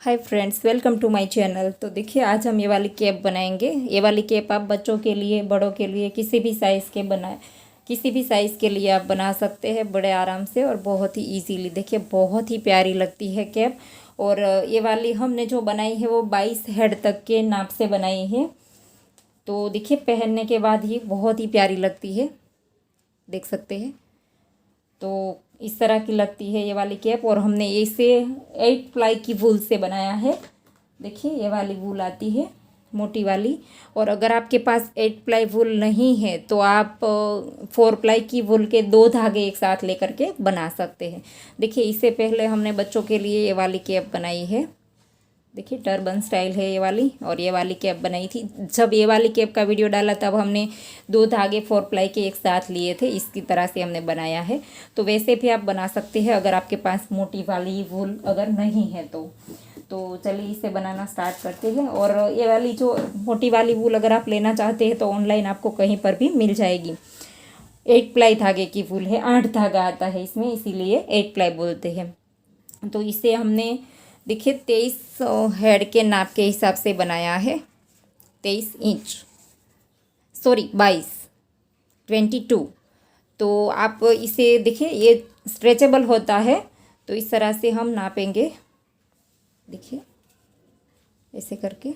Hi friends, welcome to my channel. तो देखिए, आज हम ये वाली कैप बनाएंगे। ये वाली कैप आप बच्चों के लिए, बड़ों के लिए, किसी भी साइज़ के लिए आप बना सकते हैं बड़े आराम से और बहुत ही इजीली। देखिए, बहुत ही प्यारी लगती है कैप। और ये वाली हमने जो बनाई है वो 22 हेड तक के नाप से बनाई है। तो देखिए, पहनने के बाद ही बहुत ही प्यारी लगती है, देख सकते हैं। तो इस तरह की लगती है ये वाली कैप। और हमने इसे 8 प्लाई की वूल से बनाया है। देखिए, ये वाली वूल आती है, मोटी वाली। और अगर आपके पास 8 प्लाई वूल नहीं है तो आप 4 प्लाई की वूल के 2 धागे एक साथ लेकर के बना सकते हैं। देखिए, इससे पहले हमने बच्चों के लिए ये वाली कैप बनाई है। देखिए, टर्बन स्टाइल है ये वाली। और ये वाली कैप बनाई थी, जब ये वाली कैप का वीडियो डाला तब हमने 2 धागे 4 प्लाई के एक साथ लिए थे। इसकी तरह से हमने बनाया है। तो वैसे भी आप बना सकते हैं अगर आपके पास मोटी वाली वूल अगर नहीं है तो चलिए इसे बनाना स्टार्ट करते हैं। और ये वाली जो मोटी वाली वूल अगर आप लेना चाहते हैं तो ऑनलाइन आपको कहीं पर भी मिल जाएगी। 8 प्लाई धागे की वूल है, 8 धागा आता है इसमें, इसीलिए 8 प्लाई बोलते हैं। तो इसे हमने देखिए 23 हेड के नाप के हिसाब से बनाया है। 23 इंच, सॉरी 22। तो आप इसे देखिए, ये स्ट्रेचेबल होता है। तो इस तरह से हम नापेंगे, देखिए ऐसे करके।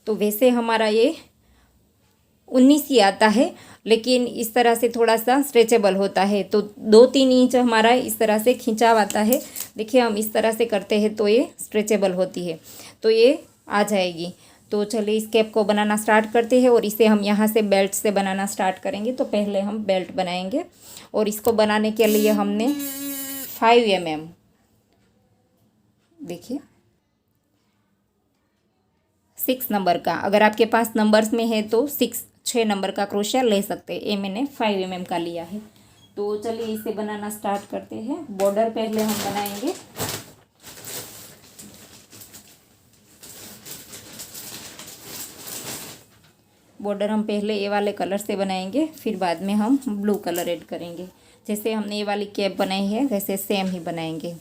तो वैसे हमारा ये 19 ही आता है, लेकिन इस तरह से थोड़ा सा स्ट्रेचेबल होता है। तो 2-3 इंच हमारा इस तरह से खिंचाव आता है। देखिए, हम इस तरह से करते हैं तो ये स्ट्रेचेबल होती है, तो ये आ जाएगी। तो चलिए इस कैप को बनाना स्टार्ट करते हैं। और इसे हम यहाँ से बेल्ट से बनाना स्टार्ट करेंगे। तो पहले हम बेल्ट बनाएंगे। और इसको बनाने के लिए हमने 5 mm, देखिए 6 नंबर का, अगर आपके पास नंबर्स में है तो 6 नंबर का क्रोशिया ले सकते हैं। ये मैंने 5 mm का लिया है। तो चलिए इसे बनाना स्टार्ट करते हैं। बॉर्डर पहले हम बनाएंगे। बॉर्डर हम पहले ये वाले कलर से बनाएंगे, फिर बाद में हम ब्लू कलर ऐड करेंगे। जैसे हमने ये वाली कैप बनाई है वैसे सेम ही बनाएंगे।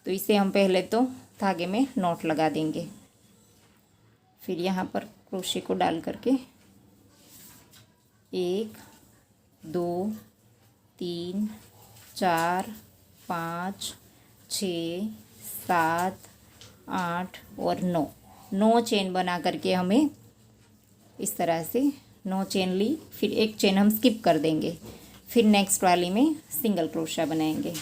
तो इसे हम पहले तो धागे में नॉट लगा देंगे, फिर यहाँ पर क्रोशे को डाल करके 1 2 3 4 5 6 7 8 और 9 चेन बना करके हमें इस तरह से 9 चेन ली। फिर एक चेन हम स्किप कर देंगे, फिर नेक्स्ट वाली में सिंगल क्रोशा बनाएंगे।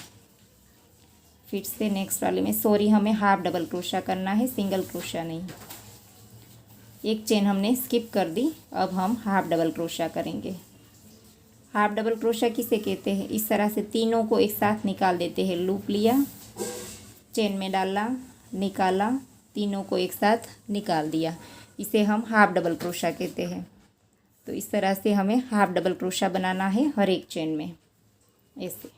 फिर से नेक्स्ट वाले में, सॉरी, हमें हाफ डबल क्रोशा करना है, सिंगल क्रोशा नहीं। एक चेन हमने स्किप कर दी, अब हम हाफ डबल क्रोशा करेंगे। हाफ डबल क्रोशा किसे कहते हैं? इस तरह से तीनों को एक साथ निकाल देते हैं। लूप लिया, चेन में डाला, निकाला, तीनों को एक साथ निकाल दिया। इसे हम हाफ डबल क्रोशा कहते हैं। तो इस तरह से हमें हाफ डबल क्रोशा बनाना है हर एक चेन में, ऐसे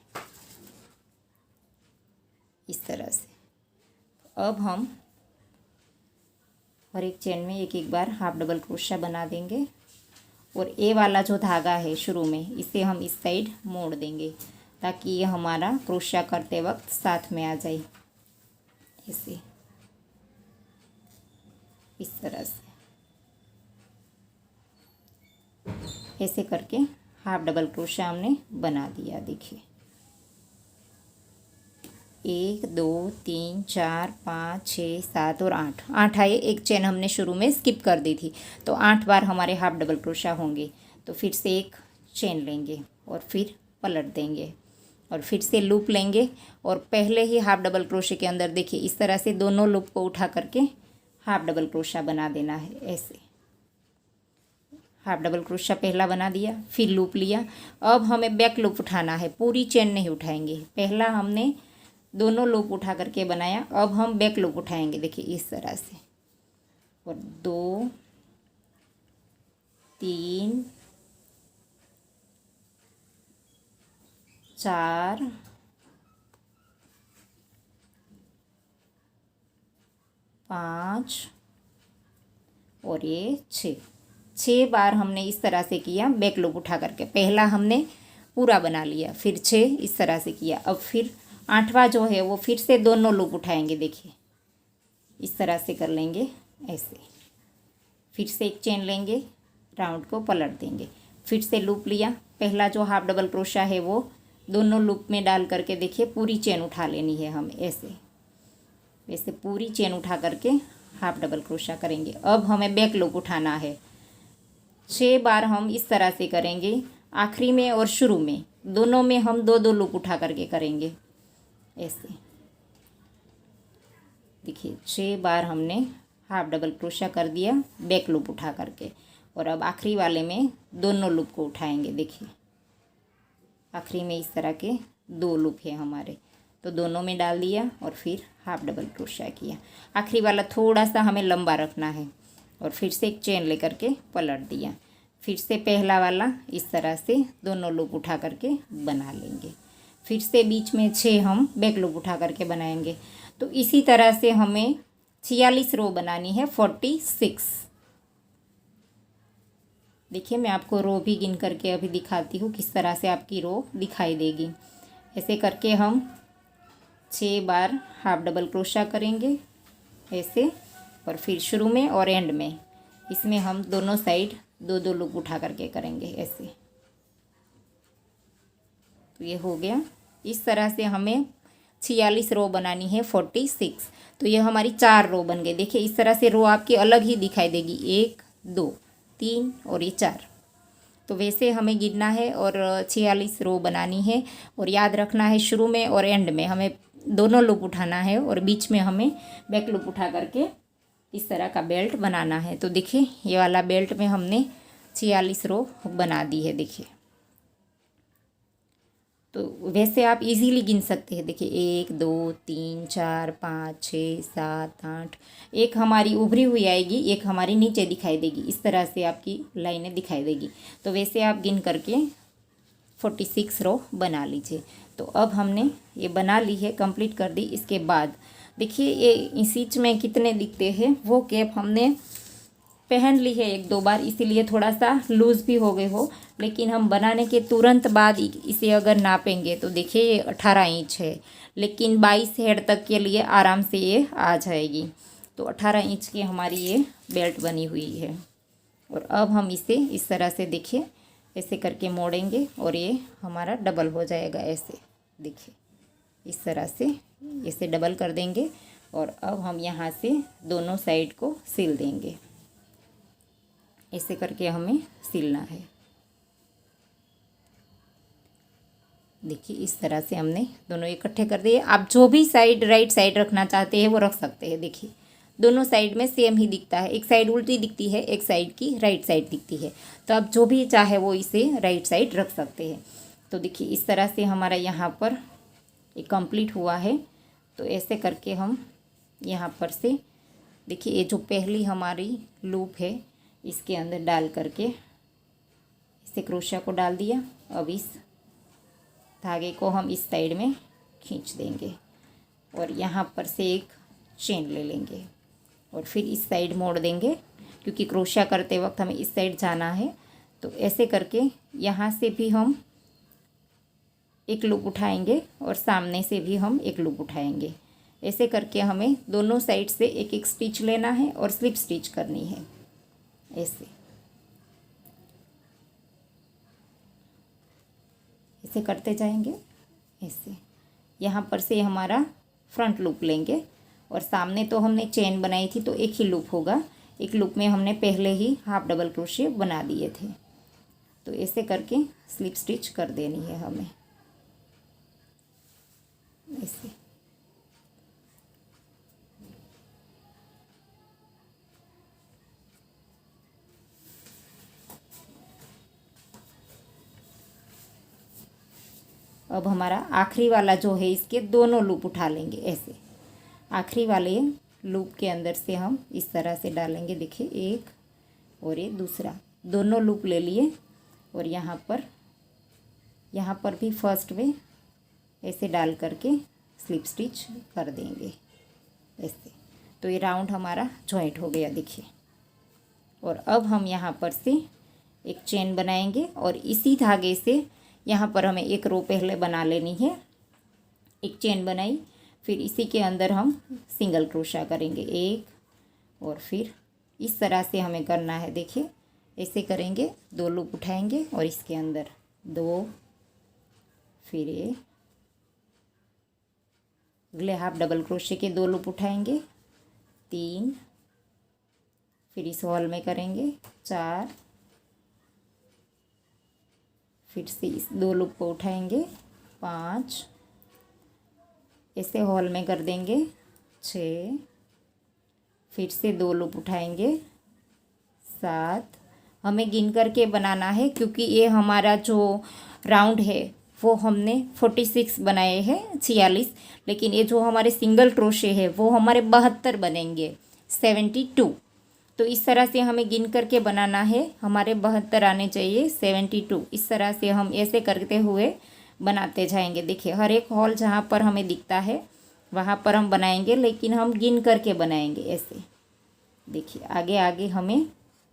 इस तरह से। अब हम हर एक चेन में एक एक बार हाफ डबल क्रोशा बना देंगे। और ए वाला जो धागा है शुरू में, इसे हम इस साइड मोड़ देंगे ताकि ये हमारा क्रोशा करते वक्त साथ में आ जाए, ऐसे इस तरह से। ऐसे करके हाफ डबल क्रोशा हमने बना दिया। देखिए 1 2 3 4 5 6 7 और 8 आए। एक चेन हमने शुरू में स्किप कर दी थी, तो 8 बार हमारे हाफ डबल क्रोशा होंगे। तो फिर से एक चेन लेंगे और फिर पलट देंगे और फिर से लूप लेंगे। और पहले ही हाफ डबल क्रोशे के अंदर देखिए इस तरह से दोनों लूप को उठा करके हाफ डबल क्रोशा बना देना है। ऐसे हाफ डबल क्रोशा पहला बना दिया, फिर लूप लिया। अब हमें बैक लूप उठाना है, पूरी चेन नहीं उठाएंगे। पहला हमने दोनों लूप उठा करके बनाया, अब हम बैक लूप उठाएंगे। देखिए इस तरह से, और 2 3 4 5 और ये 6। 6 बार हमने इस तरह से किया बैक लूप उठा करके। पहला हमने पूरा बना लिया, फिर 6 इस तरह से किया। अब फिर 8वां जो है वो फिर से दोनों लूप उठाएंगे। देखिए इस तरह से कर लेंगे ऐसे। फिर से एक चेन लेंगे, राउंड को पलट देंगे, फिर से लूप लिया। पहला जो हाफ डबल क्रोशा है वो दोनों लूप में डाल करके देखिए पूरी चेन उठा लेनी है हमें ऐसे। वैसे पूरी चेन उठा करके हाफ डबल क्रोशा करेंगे। अब हमें बैक लूप उठाना है। 6 बार हम इस तरह से करेंगे, आखिरी में और शुरू में दोनों में हम 2-2 लूप उठा करके करेंगे ऐसे। देखिए 6 बार हमने हाफ डबल क्रोशा कर दिया बैक लूप उठा करके, और अब आखिरी वाले में दोनों लूप को उठाएंगे। देखिए आखिरी में इस तरह के 2 लूप है हमारे, तो दोनों में डाल दिया और फिर हाफ डबल क्रोशा किया। आखिरी वाला थोड़ा सा हमें लंबा रखना है, और फिर से एक चेन लेकर के पलट दिया। फिर से पहला वाला इस तरह से दोनों लूप उठा करके बना लेंगे। फिर से बीच में 6 हम बैक लूप उठा करके बनाएंगे। तो इसी तरह से हमें 46 रो बनानी है, 46। देखिए मैं आपको रो भी गिन करके अभी दिखाती हूँ किस तरह से आपकी रो दिखाई देगी। ऐसे करके हम 6 बार हाफ डबल क्रोशा करेंगे ऐसे, और फिर शुरू में और एंड में इसमें हम दोनों साइड 2-2 लूप उठा करके करेंगे ऐसे। तो ये हो गया। इस तरह से हमें 46 रो बनानी है, 46। तो ये हमारी 4 रो बन गई। देखिए इस तरह से रो आपकी अलग ही दिखाई देगी, 1 2 3 और ये 4। तो वैसे हमें गिनना है और 46 रो बनानी है, और याद रखना है शुरू में और एंड में हमें दोनों लूप उठाना है, और बीच में हमें बैक लूप उठा करके इस तरह का बेल्ट बनाना है। तो देखिए ये वाला बेल्ट में हमने 46 रो बना दी है। देखिए तो वैसे आप इजीली गिन सकते हैं। देखिए 1 2 3 4 5 6 7 8, एक हमारी उभरी हुई आएगी, एक हमारी नीचे दिखाई देगी। इस तरह से आपकी लाइनें दिखाई देगी। तो वैसे आप गिन करके 46 रो बना लीजिए। तो अब हमने ये बना ली है, कंप्लीट कर दी। इसके बाद देखिए ये इसी में कितने दिखते हैं, वो कैप हमने पहन ली है 1-2 बार, इसीलिए थोड़ा सा लूज़ भी हो गए हो। लेकिन हम बनाने के तुरंत बाद इसे अगर नापेंगे तो देखिए ये 18 इंच है, लेकिन 22 हेड तक के लिए आराम से ये आ जाएगी। तो 18 इंच की हमारी ये बेल्ट बनी हुई है। और अब हम इसे इस तरह से देखिए ऐसे करके मोड़ेंगे और ये हमारा डबल हो जाएगा ऐसे। देखिए इस तरह से इसे डबल कर देंगे, और अब हम यहाँ से दोनों साइड को सिल देंगे। ऐसे करके हमें सिलना है। देखिए इस तरह से हमने दोनों इकट्ठे कर दिए। आप जो भी साइड राइट साइड रखना चाहते हैं वो रख सकते हैं। देखिए दोनों साइड में सेम ही दिखता है, एक साइड उल्टी दिखती है, एक साइड की राइट साइड दिखती है। तो आप जो भी चाहे वो इसे राइट साइड रख सकते हैं। तो देखिए इस तरह से हमारा यहाँ पर ये कंप्लीट हुआ है। तो ऐसे करके हम यहाँ पर से देखिए ये जो पहली हमारी लूप है इसके अंदर डाल करके इसे क्रोशा को डाल दिया। अब इस धागे को हम इस साइड में खींच देंगे, और यहाँ पर से एक चेन ले लेंगे, और फिर इस साइड मोड़ देंगे, क्योंकि क्रोशा करते वक्त हमें इस साइड जाना है। तो ऐसे करके यहाँ से भी हम एक लूप उठाएंगे, और सामने से भी हम एक लूप उठाएंगे। ऐसे करके हमें दोनों साइड से एक एक स्टिच लेना है और स्लिप स्टिच करनी है ऐसे करते जाएंगे। ऐसे यहाँ पर से हमारा फ्रंट लूप लेंगे, और सामने तो हमने चेन बनाई थी तो एक ही लूप होगा। एक लूप में हमने पहले ही हाफ डबल क्रोशे बना दिए थे। तो ऐसे करके स्लिप स्टिच कर देनी है हमें ऐसे। अब हमारा आखिरी वाला जो है इसके दोनों लूप उठा लेंगे ऐसे। आखिरी वाले लूप के अंदर से हम इस तरह से डालेंगे। देखिए एक और ये दूसरा, दोनों लूप ले लिए, और यहाँ पर भी फर्स्ट में ऐसे डाल करके स्लिप स्टिच कर देंगे ऐसे। तो ये राउंड हमारा जॉइंट हो गया। देखिए और अब हम यहाँ पर से एक चेन बनाएंगे और इसी धागे से यहाँ पर हमें एक रो पहले बना लेनी है। एक चेन बनाई, फिर इसी के अंदर हम सिंगल क्रोशा करेंगे एक, और फिर इस तरह से हमें करना है। देखिए ऐसे करेंगे, 2 लूप उठाएंगे और इसके अंदर 2, फिर एक, अगले हाफ डबल क्रोशे के 2 लूप उठाएंगे 3, फिर इस हॉल में करेंगे 4, फिर से इस 2 लूप को उठाएंगे 5, ऐसे हॉल में कर देंगे 6, फिर से 2 लूप उठाएंगे 7। हमें गिन करके बनाना है क्योंकि ये हमारा जो राउंड है वो हमने 46 बनाए हैं, 46, लेकिन ये जो हमारे सिंगल क्रोशे है वो हमारे 72 बनेंगे, 72। तो इस तरह से हमें गिन करके बनाना है, हमारे 72 आने चाहिए, 72। इस तरह से हम ऐसे करते हुए बनाते जाएंगे। देखिए हर एक हॉल जहाँ पर हमें दिखता है वहाँ पर हम बनाएंगे, लेकिन हम गिन करके बनाएंगे ऐसे। देखिए आगे आगे हमें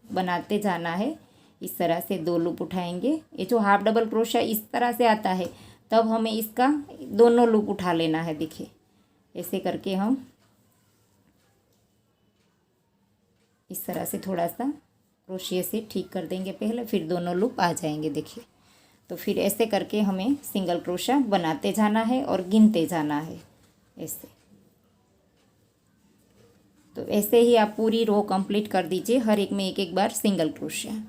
बनाते जाना है। इस तरह से 2 लूप उठाएंगे। ये जो हाफ डबल क्रोशा इस तरह से आता है तब हमें इसका दोनों लूप उठा लेना है। देखिए ऐसे करके हम इस तरह से थोड़ा सा क्रोशिया से ठीक कर देंगे पहले, फिर दोनों लूप आ जाएंगे। देखिए तो फिर ऐसे करके हमें सिंगल क्रोशा बनाते जाना है और गिनते जाना है ऐसे। तो ऐसे ही आप पूरी रो कंप्लीट कर दीजिए, हर एक में एक एक बार सिंगल क्रोशिया।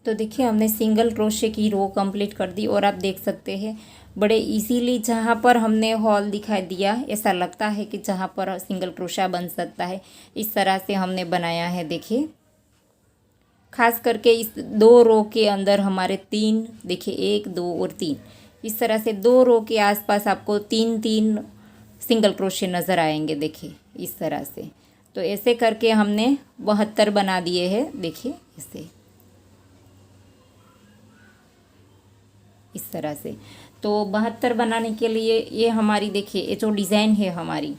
तो देखिए हमने सिंगल क्रोशे की रो कंप्लीट कर दी और आप देख सकते हैं बड़े इजीली जहाँ पर हमने हॉल दिखाई दिया ऐसा लगता है कि जहाँ पर सिंगल क्रोशा बन सकता है, इस तरह से हमने बनाया है। देखिए खास करके इस 2 रो के अंदर हमारे 3, देखिए 1, 2 और 3, इस तरह से 2 रो के आसपास आपको 3-3 सिंगल क्रोशे नज़र आएंगे। देखिए इस तरह से। तो ऐसे करके हमने 72 बना दिए हैं। देखिए ऐसे इस तरह से। तो 72 बनाने के लिए ये हमारी देखिए ये जो डिज़ाइन है हमारी,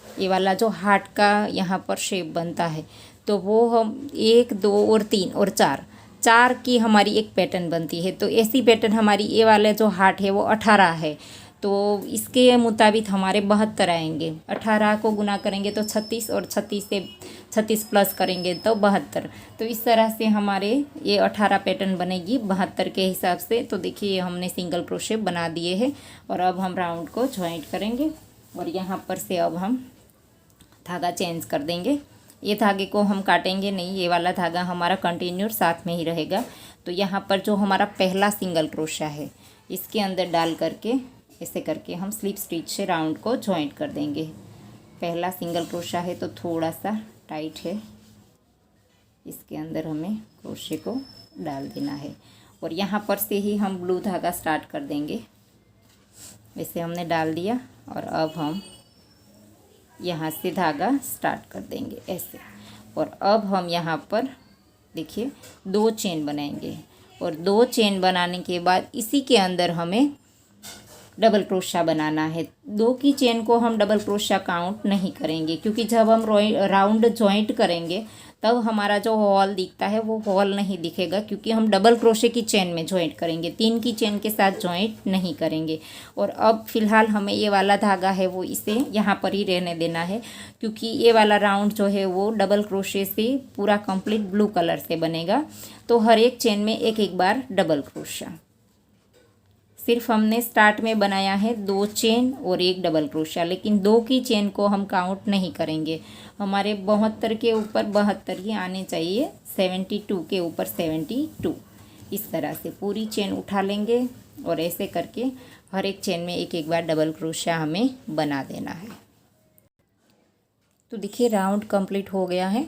ये वाला जो हार्ट का यहाँ पर शेप बनता है, तो वो हम 1, 2 और 3 और 4 की हमारी एक पैटर्न बनती है। तो ऐसी पैटर्न हमारी ये वाले जो हार्ट है वो 18 है, तो इसके मुताबिक हमारे 72 आएंगे। 18 को गुना करेंगे तो 36 और 36 से 36 प्लस करेंगे तो 72। तो इस तरह से हमारे ये 18 पैटर्न बनेगी 72 के हिसाब से। तो देखिए हमने सिंगल क्रोशे बना दिए हैं और अब हम राउंड को ज्वाइंट करेंगे और यहाँ पर से अब हम धागा चेंज कर देंगे। ये धागे को हम काटेंगे नहीं, ये वाला धागा हमारा कंटिन्यू साथ में ही रहेगा। तो यहाँ पर जो हमारा पहला सिंगल क्रोशा है इसके अंदर डाल करके ऐसे करके हम स्लिप स्टिच से राउंड को ज्वाइंट कर देंगे। पहला सिंगल क्रोशा है तो थोड़ा सा टाइट है, इसके अंदर हमें क्रोशे को डाल देना है और यहाँ पर से ही हम ब्लू धागा स्टार्ट कर देंगे। वैसे हमने डाल दिया और अब हम यहाँ से धागा स्टार्ट कर देंगे ऐसे। और अब हम यहाँ पर देखिए 2 चेन बनाएंगे और 2 चेन बनाने के बाद इसी के अंदर हमें डबल क्रोशा बनाना है। 2 की चेन को हम डबल क्रोशा काउंट नहीं करेंगे क्योंकि जब हम राउंड जॉइंट करेंगे तब हमारा जो हॉल दिखता है वो हॉल नहीं दिखेगा, क्योंकि हम डबल क्रोशे की चेन में जॉइंट करेंगे, 3 की चेन के साथ जॉइंट नहीं करेंगे। और अब फ़िलहाल हमें ये वाला धागा है वो इसे यहाँ पर ही रहने देना है, क्योंकि ये वाला राउंड जो है वो डबल क्रोशे से पूरा कंप्लीट ब्लू कलर से बनेगा। तो हर एक चेन में एक एक बार डबल क्रोशा। सिर्फ हमने स्टार्ट में बनाया है 2 चेन और 1 डबल क्रोशा, लेकिन 2 की चेन को हम काउंट नहीं करेंगे। हमारे 72 के ऊपर 72 ही आने चाहिए, 72 के ऊपर 72। इस तरह से पूरी चेन उठा लेंगे और ऐसे करके हर एक चेन में एक एक बार डबल क्रोशा हमें बना देना है। तो देखिए राउंड कंप्लीट हो गया है।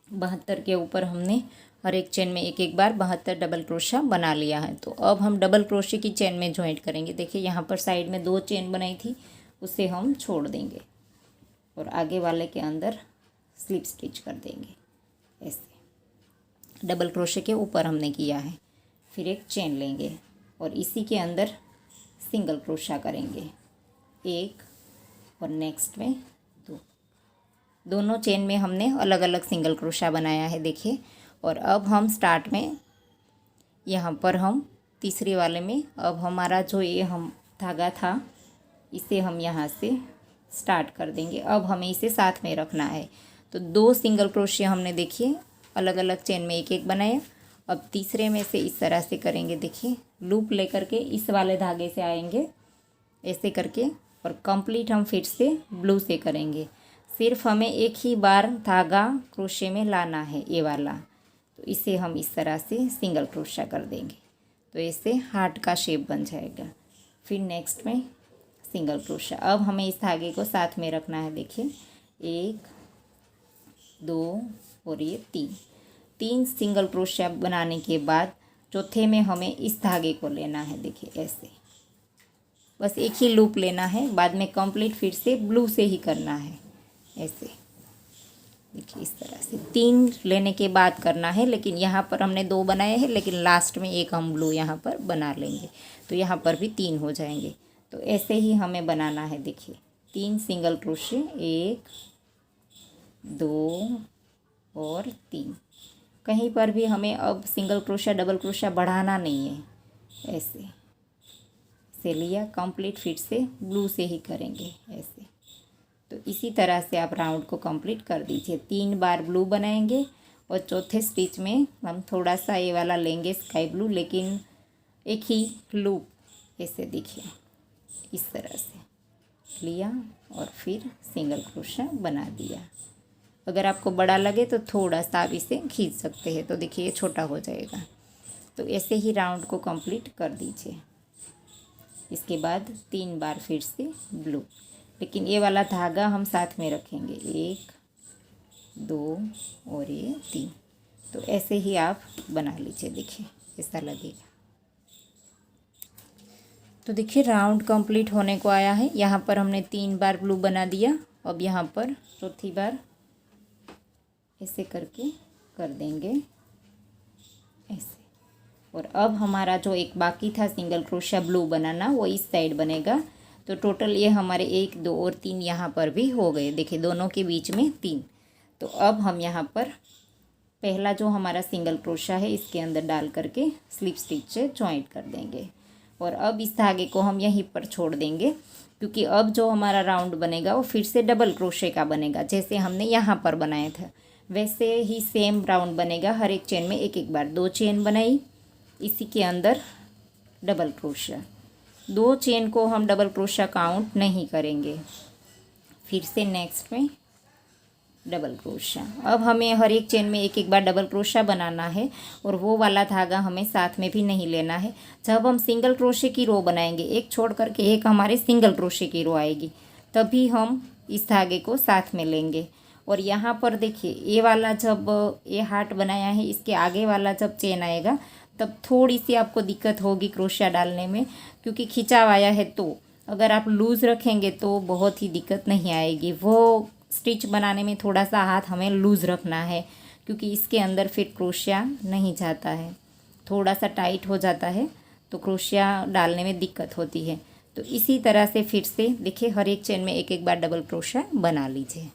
72 के ऊपर हमने हर एक चेन में एक एक बार 72 डबल क्रोशा बना लिया है। तो अब हम डबल क्रोशे की चेन में जॉइंट करेंगे। देखिए यहाँ पर साइड में 2 चेन बनाई थी उसे हम छोड़ देंगे और आगे वाले के अंदर स्लिप स्टिच कर देंगे ऐसे। डबल क्रोशे के ऊपर हमने किया है, फिर एक चेन लेंगे और इसी के अंदर सिंगल क्रोशा करेंगे 1 और नेक्स्ट में 2। दोनों चेन में हमने अलग अलग सिंगल क्रोशा बनाया है देखिए। और अब हम स्टार्ट में यहाँ पर हम तीसरे वाले में अब हमारा जो ये हम धागा था इसे हम यहाँ से स्टार्ट कर देंगे। अब हमें इसे साथ में रखना है। तो 2 सिंगल क्रोशिया हमने देखिए अलग अलग चेन में एक एक बनाया। अब तीसरे में से इस तरह से करेंगे देखिए, लूप लेकर के इस वाले धागे से आएंगे ऐसे करके, और कंप्लीट हम फिर से ब्लू से करेंगे। सिर्फ हमें एक ही बार धागा क्रोशे में लाना है ये वाला। तो इसे हम इस तरह से सिंगल क्रोशा कर देंगे तो इससे हार्ट का शेप बन जाएगा। फिर नेक्स्ट में सिंगल क्रोशा। अब हमें इस धागे को साथ में रखना है देखिए, 1 2 और ये 3 सिंगल क्रोशा बनाने के बाद चौथे में हमें इस धागे को लेना है देखिए ऐसे, बस एक ही लूप लेना है। बाद में कंप्लीट फिर से ब्लू से ही करना है ऐसे देखिए, इस तरह से 3 लेने के बाद करना है। लेकिन यहाँ पर हमने 2 बनाए हैं, लेकिन लास्ट में एक हम ब्लू यहाँ पर बना लेंगे तो यहाँ पर भी 3 हो जाएंगे। तो ऐसे ही हमें बनाना है देखिए, 3 सिंगल क्रोशे, 1 2 और 3। कहीं पर भी हमें अब सिंगल क्रोशा डबल क्रोशा बढ़ाना नहीं है। ऐसे से लिया, कंप्लीट फिर से ब्लू से ही करेंगे ऐसे। तो इसी तरह से आप राउंड को कंप्लीट कर दीजिए। 3 बार ब्लू बनाएंगे और चौथे स्टिच में हम थोड़ा सा ये वाला लेंगे स्काई ब्लू, लेकिन एक ही लूप ऐसे देखिए इस तरह से लिया और फिर सिंगल क्रोशा बना दिया। अगर आपको बड़ा लगे तो थोड़ा सा आप इसे खींच सकते हैं, तो देखिए ये छोटा हो जाएगा। तो ऐसे ही राउंड को कंप्लीट कर दीजिए। इसके बाद 3 बार फिर से ब्लू, लेकिन ये वाला धागा हम साथ में रखेंगे, 1 2 और ये 3। तो ऐसे ही आप बना लीजिए, देखिए ऐसा लगेगा। तो देखिए राउंड कंप्लीट होने को आया है। यहाँ पर हमने 3 बार ब्लू बना दिया। अब यहाँ पर चौथी बार ऐसे करके कर देंगे ऐसे। और अब हमारा जो एक बाकी था सिंगल क्रोशा ब्लू बनाना, वो इस साइड बनेगा। तो टोटल ये हमारे 1 2 और 3 यहाँ पर भी हो गए, देखिए दोनों के बीच में 3। तो अब हम यहाँ पर पहला जो हमारा सिंगल क्रोशा है इसके अंदर डाल करके स्लिप स्टिच से जॉइंट कर देंगे। और अब इस धागे को हम यहीं पर छोड़ देंगे, क्योंकि अब जो हमारा राउंड बनेगा वो फिर से डबल क्रोशे का बनेगा। जैसे हमने यहाँ पर बनाया था वैसे ही सेम राउंड बनेगा। हर एक चेन में एक एक बार 2 चेन बनाई, इसी के अंदर डबल क्रोशा। 2 चेन को हम डबल क्रोशा काउंट नहीं करेंगे। फिर से नेक्स्ट में डबल क्रोशा। अब हमें हर एक चेन में एक एक बार डबल क्रोशा बनाना है, और वो वाला धागा हमें साथ में भी नहीं लेना है। जब हम सिंगल क्रोशे की रो बनाएंगे, एक छोड़ करके एक हमारे सिंगल क्रोशे की रो आएगी, तभी हम इस धागे को साथ में लेंगे। और यहाँ पर देखिए ये वाला जब ये हार्ट बनाया है, इसके आगे वाला जब चेन आएगा तब थोड़ी सी आपको दिक्कत होगी क्रोशिया डालने में, क्योंकि खिंचा आया है। तो अगर आप लूज़ रखेंगे तो बहुत ही दिक्कत नहीं आएगी। वो स्टिच बनाने में थोड़ा सा हाथ हमें लूज़ रखना है, क्योंकि इसके अंदर फिर क्रोशिया नहीं जाता है, थोड़ा सा टाइट हो जाता है, तो क्रोशिया डालने में दिक्कत होती है। तो इसी तरह से फिर से देखिए हर एक चेन में एक एक बार डबल क्रोशिया बना लीजिए।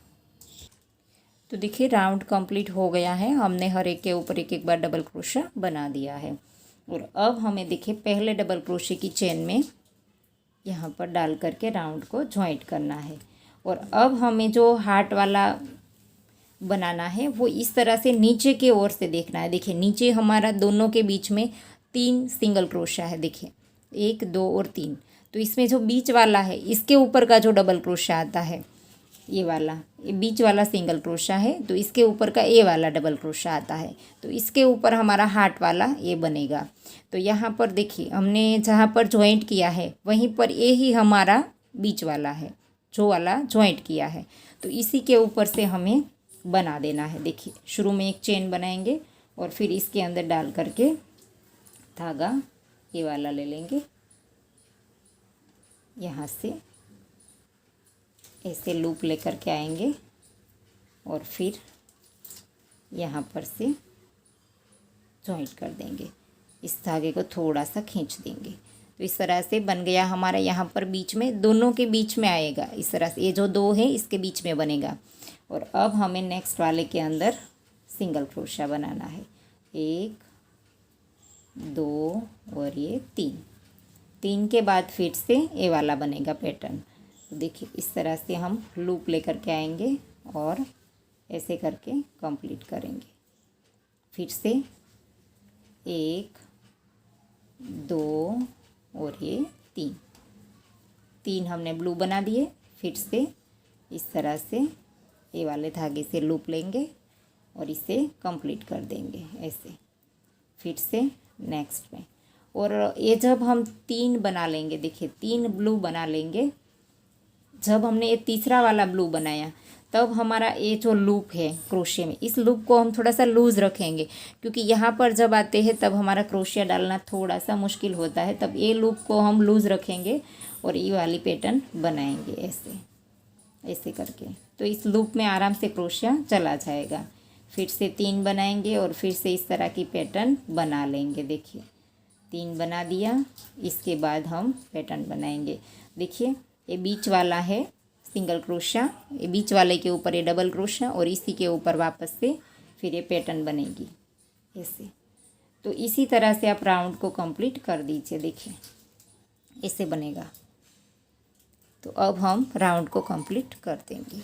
तो देखिए राउंड कंप्लीट हो गया है, हमने हर एक के ऊपर एक एक बार डबल क्रोशिया बना दिया है। और अब हमें देखिए पहले डबल क्रोशे की चेन में यहाँ पर डाल करके राउंड को जॉइंट करना है। और अब हमें जो हार्ट वाला बनाना है वो इस तरह से नीचे के ओर से देखना है। देखिए नीचे हमारा दोनों के बीच में 3 सिंगल क्रोशा है, देखिए 1 2 और 3। तो इसमें जो बीच वाला है इसके ऊपर का जो डबल क्रोशा आता है, ये वाला, ये बीच वाला सिंगल क्रोशा है, तो इसके ऊपर का ए वाला डबल क्रोशा आता है। तो इसके ऊपर हमारा हार्ट वाला ये बनेगा। तो यहाँ पर देखिए हमने जहाँ पर जॉइंट किया है वहीं पर ए ही हमारा बीच वाला है, जो वाला जॉइंट किया है। तो इसी के ऊपर से हमें बना देना है। देखिए शुरू में एक चेन बनाएंगे और फिर इसके अंदर डाल करके धागा ये वाला ले लेंगे, यहाँ से ऐसे लूप लेकर के आएंगे और फिर यहाँ पर से जॉइंट कर देंगे। इस धागे को थोड़ा सा खींच देंगे, तो इस तरह से बन गया हमारा। यहाँ पर बीच में दोनों के बीच में आएगा इस तरह से, ये जो 2 है इसके बीच में बनेगा। और अब हमें नेक्स्ट वाले के अंदर सिंगल क्रोशिया बनाना है। 1 2 और ये 3 के बाद फिर से ये वाला बनेगा पैटर्न। तो देखिए इस तरह से हम लूप लेकर के आएंगे और ऐसे करके कंप्लीट करेंगे। फिर से 1 2 और ये 3 हमने ब्लू बना दिए। फिर से इस तरह से ये वाले धागे से लूप लेंगे और इसे कंप्लीट कर देंगे ऐसे। फिर से नेक्स्ट में, और ये जब हम 3 बना लेंगे, देखिए 3 ब्लू बना लेंगे। जब हमने ये तीसरा वाला ब्लू बनाया तब हमारा ये जो लूप है क्रोशिया में, इस लूप को हम थोड़ा सा लूज़ रखेंगे, क्योंकि यहाँ पर जब आते हैं तब हमारा क्रोशिया डालना थोड़ा सा मुश्किल होता है। तब ये लूप को हम लूज़ रखेंगे और ये वाली पैटर्न बनाएंगे ऐसे ऐसे करके। तो इस लूप में आराम से क्रोशिया चला जाएगा। फिर से 3 बनाएंगे और फिर से इस तरह की पैटर्न बना लेंगे। देखिए 3 बना दिया, इसके बाद हम पैटर्न बनाएंगे। देखिए ये बीच वाला है सिंगल क्रोशिया, ये बीच वाले के ऊपर ये डबल क्रोशिया और इसी के ऊपर वापस से फिर ये पैटर्न बनेगी ऐसे। तो इसी तरह से आप राउंड को कंप्लीट कर दीजिए। देखिए ऐसे बनेगा। तो अब हम राउंड को कंप्लीट कर देंगे।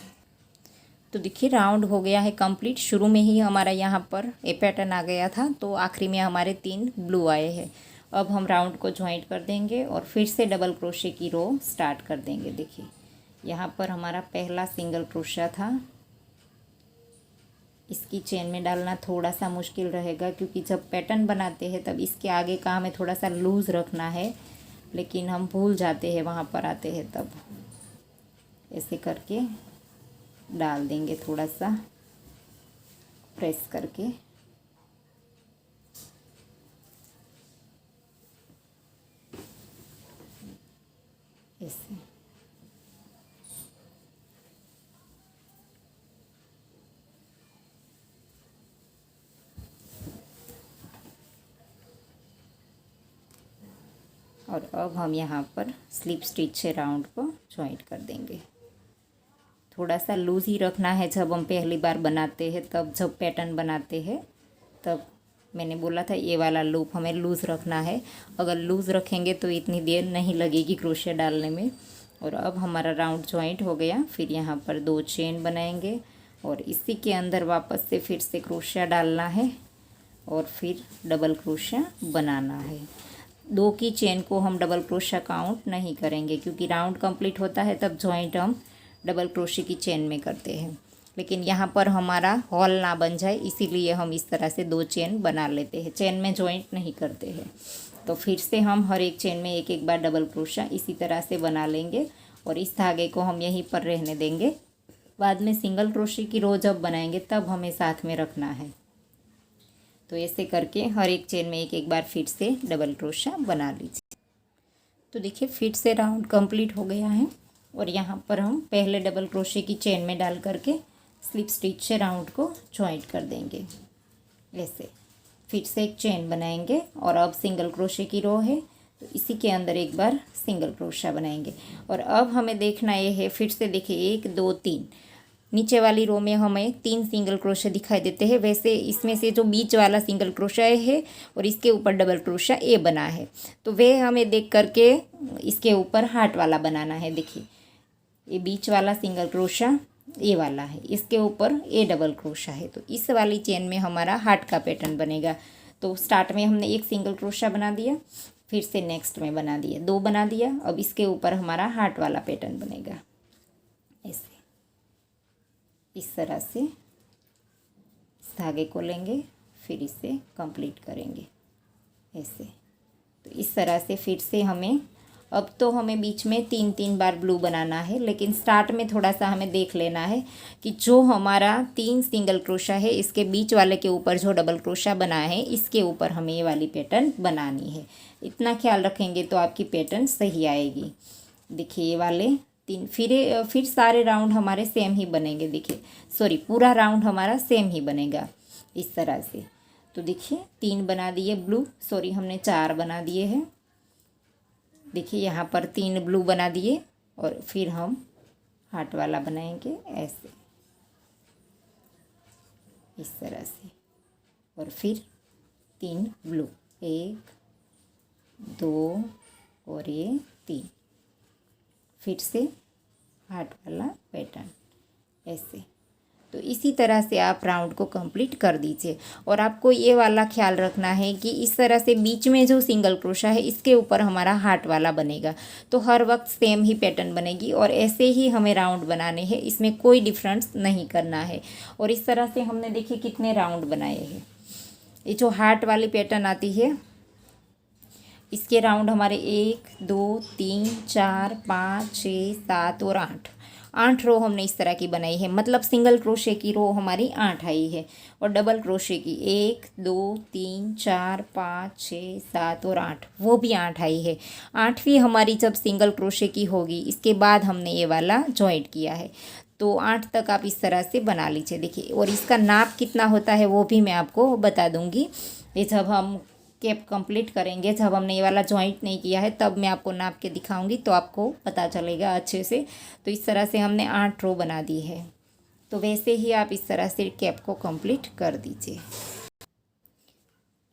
तो देखिए राउंड हो गया है कंप्लीट। शुरू में ही हमारा यहाँ पर ये पैटर्न आ गया था, तो आखिरी में हमारे 3 ब्लू आए हैं। अब हम राउंड को ज्वाइंट कर देंगे और फिर से डबल क्रोशे की रो स्टार्ट कर देंगे। देखिए यहाँ पर हमारा पहला सिंगल क्रोशा था। इसकी चेन में डालना थोड़ा सा मुश्किल रहेगा, क्योंकि जब पैटर्न बनाते हैं तब इसके आगे का हमें थोड़ा सा लूज़ रखना है, लेकिन हम भूल जाते हैं वहाँ पर आते हैं। तब ऐसे करके डाल देंगे, थोड़ा सा प्रेस करके। ऐसे और अब हम यहाँ पर स्लिप स्टिच से राउंड को ज्वाइंट कर देंगे। थोड़ा सा लूज़ ही रखना है जब हम पहली बार बनाते हैं, तब जब पैटर्न बनाते हैं तब मैंने बोला था ये वाला लूप हमें लूज़ रखना है। अगर लूज़ रखेंगे तो इतनी देर नहीं लगेगी क्रोशिया डालने में। और अब हमारा राउंड ज्वाइंट हो गया। फिर यहाँ पर 2 चेन बनाएंगे और इसी के अंदर वापस से फिर से क्रोशिया डालना है और फिर डबल क्रोशिया बनाना है। 2 की चेन को हम डबल क्रोशिया काउंट नहीं करेंगे, क्योंकि राउंड कंप्लीट होता है तब ज्वाइंट हम डबल क्रोशिया की चेन में करते हैं। लेकिन यहाँ पर हमारा हॉल ना बन जाए, इसीलिए हम इस तरह से 2 चेन बना लेते हैं, चेन में ज्वाइंट नहीं करते हैं। तो फिर से हम हर एक चेन में एक बार डबल क्रोशिया इसी तरह से बना लेंगे और इस धागे को हम यहीं पर रहने देंगे। बाद में सिंगल क्रोशिया की रो जब बनाएंगे तब हमें साथ में रखना है। तो ऐसे करके हर एक चेन में एक बार फिर से डबल क्रोशिया बना लीजिए। तो देखिए फिर से राउंड कंप्लीट हो गया है और यहाँ पर हम पहले डबल क्रोशिया की चेन में डाल करके स्लिप स्टिच से राउंड को ज्वाइंट कर देंगे ऐसे। फिर से एक चेन बनाएंगे और अब सिंगल क्रोशिया की रो है तो इसी के अंदर एक बार सिंगल क्रोशिया बनाएंगे। और अब हमें देखना ये है, फिर से देखिए 1 2 3 नीचे वाली रो में हमें 3 सिंगल क्रोशिया दिखाई देते हैं। वैसे इसमें से जो बीच वाला सिंगल क्रोशिया है और इसके ऊपर डबल क्रोशिया ए बना है, तो वे हमें देख करके इसके ऊपर हार्ट वाला बनाना है। देखिए ये बीच वाला सिंगल क्रोशिया ए वाला है, इसके ऊपर ए डबल क्रोशिया है, तो इस वाली चेन में हमारा हार्ट का पैटर्न बनेगा। तो स्टार्ट में हमने 1 सिंगल क्रोशिया बना दिया, फिर से नेक्स्ट में बना दिया, 2 बना दिया। अब इसके ऊपर हमारा हार्ट वाला पैटर्न बनेगा ऐसे। इस तरह से इस धागे को लेंगे, फिर इसे कंप्लीट करेंगे ऐसे। तो इस तरह से फिर से हमें, अब तो हमें बीच में 3 बार ब्लू बनाना है, लेकिन स्टार्ट में थोड़ा सा हमें देख लेना है कि जो हमारा 3 सिंगल क्रोशिया है इसके बीच वाले के ऊपर जो डबल क्रोशिया बना है इसके ऊपर हमें ये वाली पैटर्न बनानी है। इतना ख्याल रखेंगे तो आपकी पैटर्न सही आएगी। देखिए ये वाले 3, फिर सारे राउंड हमारे सेम ही बनेंगे। देखिए सॉरी, पूरा राउंड हमारा सेम ही बनेगा इस तरह से। तो देखिए 3 बना दिए ब्लू, सॉरी हमने 4 बना दिए हैं। देखिए यहाँ पर 3 ब्लू बना दिए और फिर हम हार्ट वाला बनाएंगे ऐसे। इस तरह से, और फिर 3 ब्लू, 1 2 और ये 3, फिर से हार्ट वाला पैटर्न ऐसे। तो इसी तरह से आप राउंड को कंप्लीट कर दीजिए। और आपको ये वाला ख्याल रखना है कि इस तरह से बीच में जो सिंगल क्रोशा है इसके ऊपर हमारा हार्ट वाला बनेगा, तो हर वक्त सेम ही पैटर्न बनेगी और ऐसे ही हमें राउंड बनाने हैं, इसमें कोई डिफरेंस नहीं करना है। और इस तरह से हमने देखिए कितने राउंड बनाए हैं। ये जो हार्ट वाली पैटर्न आती है इसके राउंड हमारे 1 2 3 4 5 6 7 और 8 रो हमने इस तरह की बनाई है। मतलब सिंगल क्रोशे की रो हमारी 8 आई है और डबल क्रोशे की 1 2 3 4 5 6 7 और 8, वो भी 8 आई है। 8वीं हमारी जब सिंगल क्रोशे की होगी इसके बाद हमने ये वाला जॉइंट किया है। तो 8 तक आप इस तरह से बना लीजिए। देखिए, और इसका नाप कितना होता है वो भी मैं आपको बता दूंगी। ये जब हम कैप कंप्लीट करेंगे, जब हमने ये वाला जॉइंट नहीं किया है तब मैं आपको नाप के दिखाऊंगी तो आपको पता चलेगा अच्छे से। तो इस तरह से हमने 8 रो बना दी है। तो वैसे ही आप इस तरह से कैप को कंप्लीट कर दीजिए।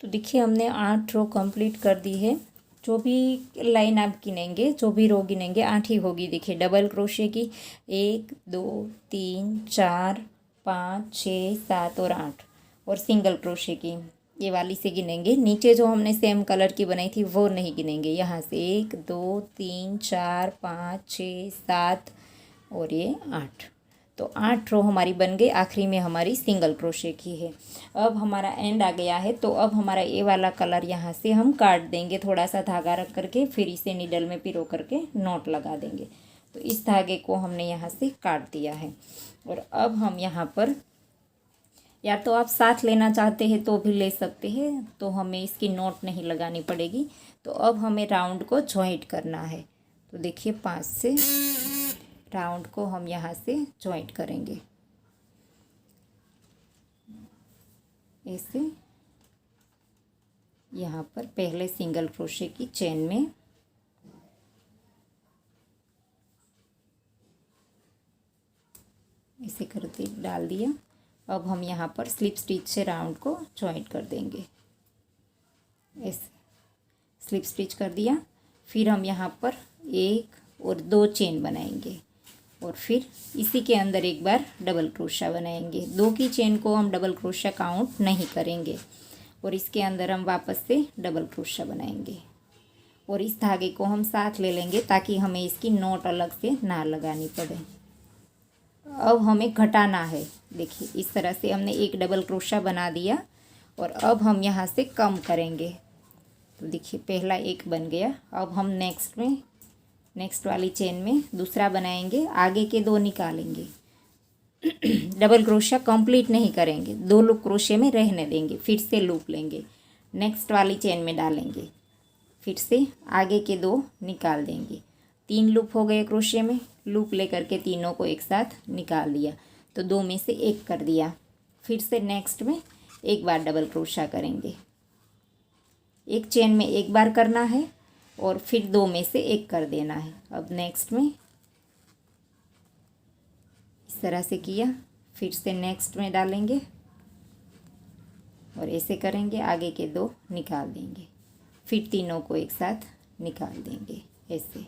तो देखिए हमने 8 रो कंप्लीट कर दी है। जो भी लाइन आप गिनेंगे, जो भी रो गिनेंगे 8 ही होगी। देखिए डबल क्रोशे की 1 2 3 4 5 6 7 और 8, और सिंगल क्रोशे की ये वाली से गिनेंगे। नीचे जो हमने सेम कलर की बनाई थी वो नहीं गिनेंगे। यहाँ से 1 2 3 4 5 6 7 और ये 8, तो 8 रो हमारी बन गई। आखिरी में हमारी सिंगल क्रोशे की है। अब हमारा एंड आ गया है, तो अब हमारा ये वाला कलर यहाँ से हम काट देंगे, थोड़ा सा धागा रख करके, फिर इसे नीडल में पिरो करके नॉट लगा देंगे। तो इस धागे को हमने यहाँ से काट दिया है। और अब हम यहाँ पर या तो आप साथ लेना चाहते हैं तो भी ले सकते हैं, तो हमें इसकी नॉट नहीं लगानी पड़ेगी। तो अब हमें राउंड को जॉइंट करना है। तो देखिए 5 से राउंड को हम यहाँ से जॉइंट करेंगे ऐसे। यहाँ पर पहले सिंगल क्रोशे की चेन में ऐसे करके डाल दिया। अब हम यहाँ पर स्लिप स्टिच से राउंड को जॉइंट कर देंगे ऐसे। स्लिप स्टिच कर दिया। फिर हम यहाँ पर 1 और 2 चेन बनाएंगे और फिर इसी के अंदर एक बार डबल क्रोशा बनाएंगे। 2 की चेन को हम डबल क्रोशा काउंट नहीं करेंगे और इसके अंदर हम वापस से डबल क्रोशा बनाएंगे और इस धागे को हम साथ ले लेंगे ताकि हमें इसकी नॉट अलग से ना लगानी पड़े। अब हमें घटाना है। देखिए इस तरह से हमने एक डबल क्रोशा बना दिया और अब हम यहाँ से कम करेंगे। तो देखिए पहला एक बन गया। अब हम नेक्स्ट वाली चेन में दूसरा बनाएंगे, आगे के 2 निकालेंगे। डबल क्रोशा कंप्लीट नहीं करेंगे, 2 लूप क्रोशे में रहने देंगे, फिर से लूप लेंगे, नेक्स्ट वाली चेन में डालेंगे, फिर से आगे के 2 निकाल देंगे। 3 लूप हो गए क्रोशे में, लूप लेकर के तीनों को एक साथ निकाल दिया, तो 2 में से 1 कर दिया। फिर से नेक्स्ट में एक बार डबल क्रोशा करेंगे। एक चेन में एक बार करना है और फिर 2 में से 1 कर देना है। अब नेक्स्ट में इस तरह से किया, फिर से नेक्स्ट में डालेंगे और ऐसे करेंगे, आगे के 2 निकाल देंगे, फिर तीनों को एक साथ निकाल देंगे ऐसे।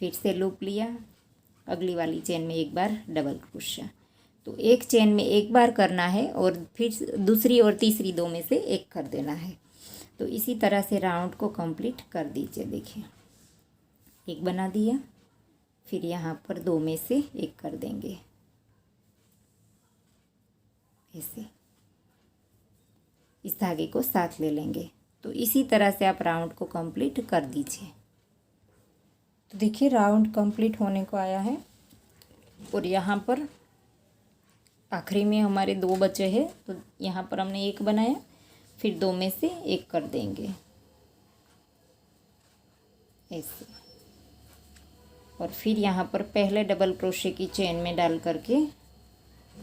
फिर से लूप लिया, अगली वाली चेन में एक बार डबल क्रोशा। तो एक चेन में एक बार करना है और फिर दूसरी और तीसरी 2 में से 1 कर देना है। तो इसी तरह से राउंड को कंप्लीट कर दीजिए। देखिए एक बना दिया, फिर यहाँ पर 2 में से 1 कर देंगे ऐसे। इस धागे को साथ ले लेंगे। तो इसी तरह से आप राउंड को कंप्लीट कर दीजिए। तो देखिए राउंड कंप्लीट होने को आया है और यहाँ पर आखिरी में हमारे 2 बचे हैं। तो यहाँ पर हमने 1 बनाया, फिर 2 में से 1 कर देंगे ऐसे। और फिर यहाँ पर पहले डबल क्रोशे की चेन में डाल करके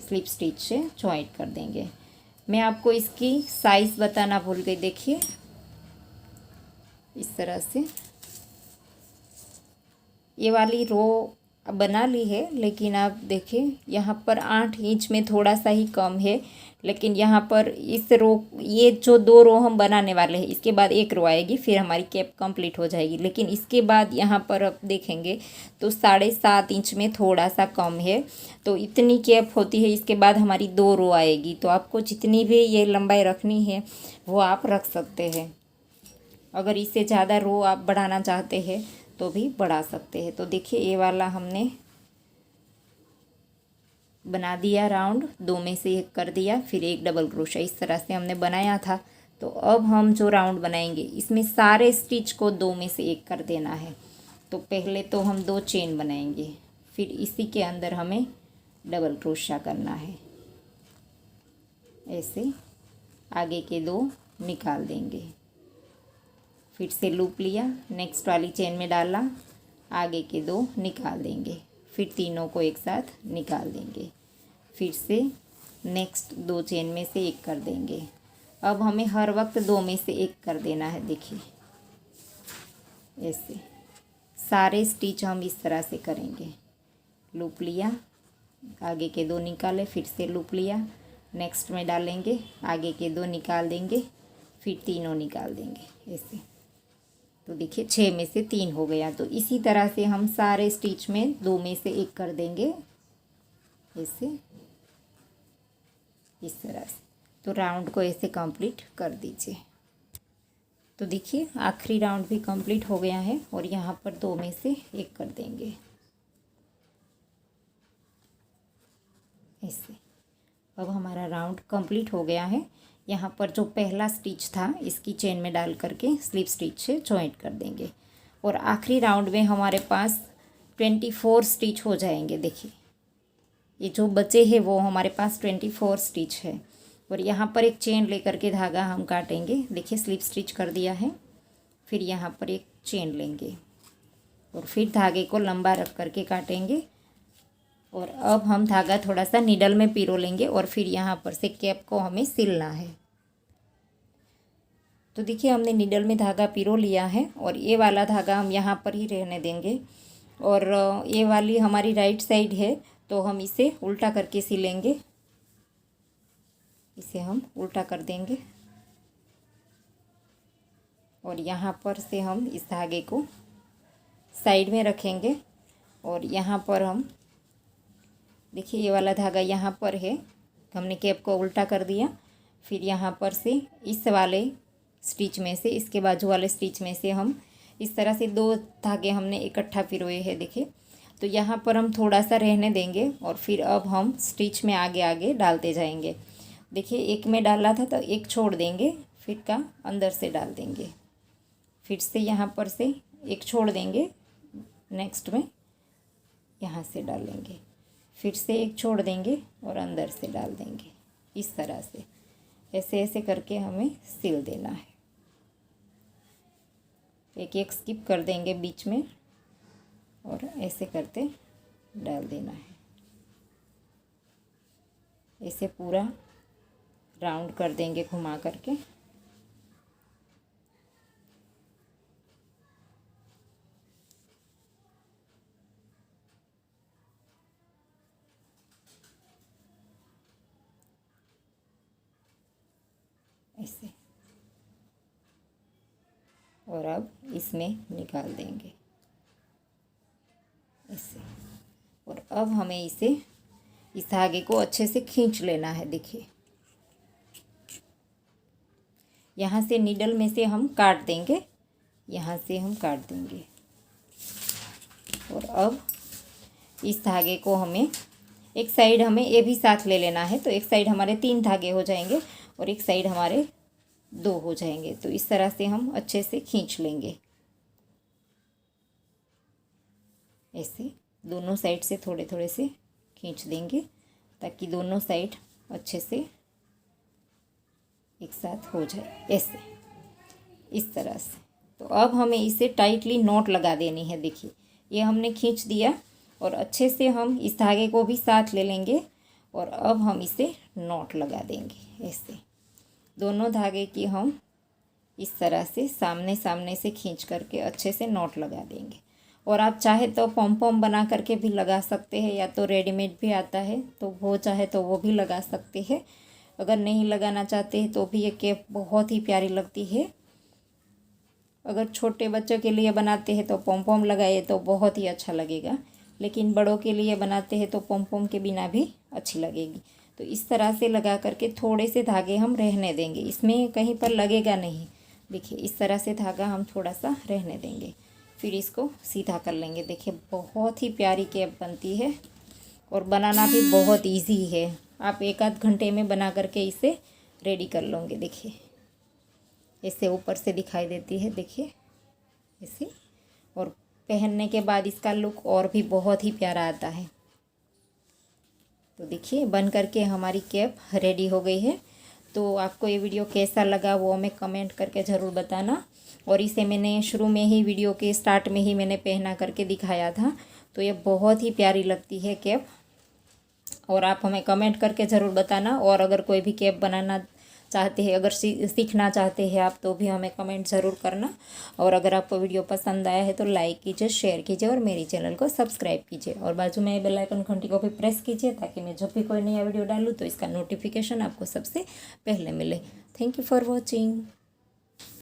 स्लिप स्टिच से जॉइंट कर देंगे। मैं आपको इसकी साइज़ बताना भूल गई। देखिए इस तरह से ये वाली रो बना ली है, लेकिन आप देखिए यहाँ पर 8 इंच में थोड़ा सा ही कम है। लेकिन यहाँ पर इस रो, ये जो 2 रो हम बनाने वाले हैं, इसके बाद 1 रो आएगी, फिर हमारी कैप कंप्लीट हो जाएगी। लेकिन इसके बाद यहाँ पर अब देखेंगे तो 7.5 इंच में थोड़ा सा कम है, तो इतनी कैप होती है। इसके बाद हमारी 2 रो आएगी, तो आपको जितनी भी ये लंबाई रखनी है वो आप रख सकते हैं। अगर इससे ज़्यादा रो आप बढ़ाना चाहते हैं तो भी बढ़ा सकते हैं। तो देखिए ये वाला हमने बना दिया राउंड, 2 में से 1 कर दिया, फिर 1 डबल क्रोशा, इस तरह से हमने बनाया था। तो अब हम जो राउंड बनाएंगे इसमें सारे स्टिच को 2 में से 1 कर देना है। तो पहले तो हम 2 चेन बनाएंगे, फिर इसी के अंदर हमें डबल क्रोशा करना है। ऐसे आगे के 2 निकाल देंगे, फिर से लूप लिया, नेक्स्ट वाली चेन में डाला, आगे के 2 निकाल देंगे, फिर तीनों को एक साथ निकाल देंगे, फिर से नेक्स्ट 2 चेन में से 1 कर देंगे। अब हमें हर वक्त 2 में से 1 कर देना है। देखिए ऐसे सारे स्टिच हम इस तरह से करेंगे। लूप लिया, आगे के 2 निकाले, फिर से लूप लिया, नेक्स्ट में डालेंगे, आगे के 2 निकाल देंगे, फिर तीनों निकाल देंगे ऐसे। तो देखिए 6 में से 3 हो गया। तो इसी तरह से हम सारे स्टिच में 2 में से 1 कर देंगे ऐसे, इस तरह से। तो राउंड को ऐसे कंप्लीट कर दीजिए। तो देखिए आखिरी राउंड भी कंप्लीट हो गया है और यहाँ पर 2 में से 1 कर देंगे ऐसे। अब हमारा राउंड कंप्लीट हो गया है। यहाँ पर जो पहला स्टिच था इसकी चेन में डाल करके स्लिप स्टिच से जॉइंट कर देंगे और आखिरी राउंड में हमारे पास 24 स्टिच हो जाएंगे। देखिए ये जो बचे हैं वो हमारे पास 24 स्टिच है और यहाँ पर एक चेन लेकर के धागा हम काटेंगे। देखिए स्लिप स्टिच कर दिया है, फिर यहाँ पर एक चेन लेंगे और फिर धागे को लंबा रख करके काटेंगे। और अब हम धागा थोड़ा सा नीडल में पिरो लेंगे और फिर यहाँ पर से कैप को हमें सिलना है। तो देखिए हमने नीडल में धागा पिरो लिया है और ये वाला धागा हम यहाँ पर ही रहने देंगे और ये वाली हमारी राइट साइड है, तो हम इसे उल्टा करके सिलेंगे। इसे हम उल्टा कर देंगे और यहाँ पर से हम इस धागे को साइड में रखेंगे और यहाँ पर हम देखिए ये वाला धागा यहाँ पर है, हमने कैप को उल्टा कर दिया। फिर यहाँ पर से इस वाले स्टिच में से, इसके बाजू वाले स्टिच में से हम इस तरह से 2 धागे हमने इकट्ठा पिरोए हैं। देखिए तो यहाँ पर हम थोड़ा सा रहने देंगे और फिर अब हम स्टिच में आगे आगे डालते जाएंगे। देखिए एक में डाला था तो एक छोड़ देंगे, फिर का अंदर से डाल देंगे, फिर से यहाँ पर से एक छोड़ देंगे, नेक्स्ट में यहाँ से डालेंगे, फिर से एक छोड़ देंगे और अंदर से डाल देंगे। इस तरह से ऐसे ऐसे करके हमें सिल देना है। एक एक स्किप कर देंगे बीच में और ऐसे करते डाल देना है। ऐसे पूरा राउंड कर देंगे घुमा करके। ऐसे और अब इसमें निकाल देंगे ऐसे। और अब हमें इसे इस धागे को अच्छे से खींच लेना है। देखिए यहाँ से नीडल में से हम काट देंगे, यहाँ से हम काट देंगे और अब इस धागे को हमें एक साइड हमें ये भी साथ ले लेना है। तो एक साइड हमारे 3 धागे हो जाएंगे और एक साइड हमारे 2 हो जाएंगे। तो इस तरह से हम अच्छे से खींच लेंगे ऐसे। दोनों साइड से थोड़े थोड़े से खींच देंगे ताकि दोनों साइड अच्छे से एक साथ हो जाए ऐसे, इस तरह से। तो अब हमें इसे टाइटली नॉट लगा देनी है। देखिए ये हमने खींच दिया और अच्छे से हम इस धागे को भी साथ ले लेंगे और अब हम इसे नॉट लगा देंगे ऐसे। दोनों धागे की हम इस तरह से सामने सामने से खींच करके अच्छे से नॉट लगा देंगे। और आप चाहे तो पॉम पॉम बना करके भी लगा सकते हैं, या तो रेडीमेड भी आता है तो वो चाहे तो वो भी लगा सकते हैं। अगर नहीं लगाना चाहते हैं तो भी ये कैप बहुत ही प्यारी लगती है। अगर छोटे बच्चों के लिए बनाते हैं तो पॉम पॉम लगाए तो बहुत ही अच्छा लगेगा, लेकिन बड़ों के लिए बनाते हैं तो पॉम पॉम के बिना भी अच्छी लगेगी। तो इस तरह से लगा करके थोड़े से धागे हम रहने देंगे, इसमें कहीं पर लगेगा नहीं। देखिए इस तरह से धागा हम थोड़ा सा रहने देंगे, फिर इसको सीधा कर लेंगे। देखिए बहुत ही प्यारी कैप बनती है और बनाना भी बहुत इजी है। आप 1 आध घंटे में बना करके इसे रेडी कर लोगे। देखिए ऐसे ऊपर से दिखाई देती है, देखिए ऐसे, और पहनने के बाद इसका लुक और भी बहुत ही प्यारा आता है। तो देखिए बन करके हमारी कैप रेडी हो गई है। तो आपको ये वीडियो कैसा लगा वो हमें कमेंट करके ज़रूर बताना। और इसे मैंने शुरू में ही, वीडियो के स्टार्ट में ही मैंने पहना करके दिखाया था। तो ये बहुत ही प्यारी लगती है कैप, और आप हमें कमेंट करके ज़रूर बताना। और अगर कोई भी कैप बनाना चाहते हैं, अगर सीखना चाहते हैं आप, तो भी हमें कमेंट ज़रूर करना। और अगर आपको वीडियो पसंद आया है तो लाइक कीजिए, शेयर कीजिए और मेरे चैनल को सब्सक्राइब कीजिए। और बाजू में बेल आइकन घंटी को भी प्रेस कीजिए, ताकि मैं जब भी कोई नया वीडियो डालूँ तो इसका नोटिफिकेशन आपको सबसे पहले मिले। Thank you for watching.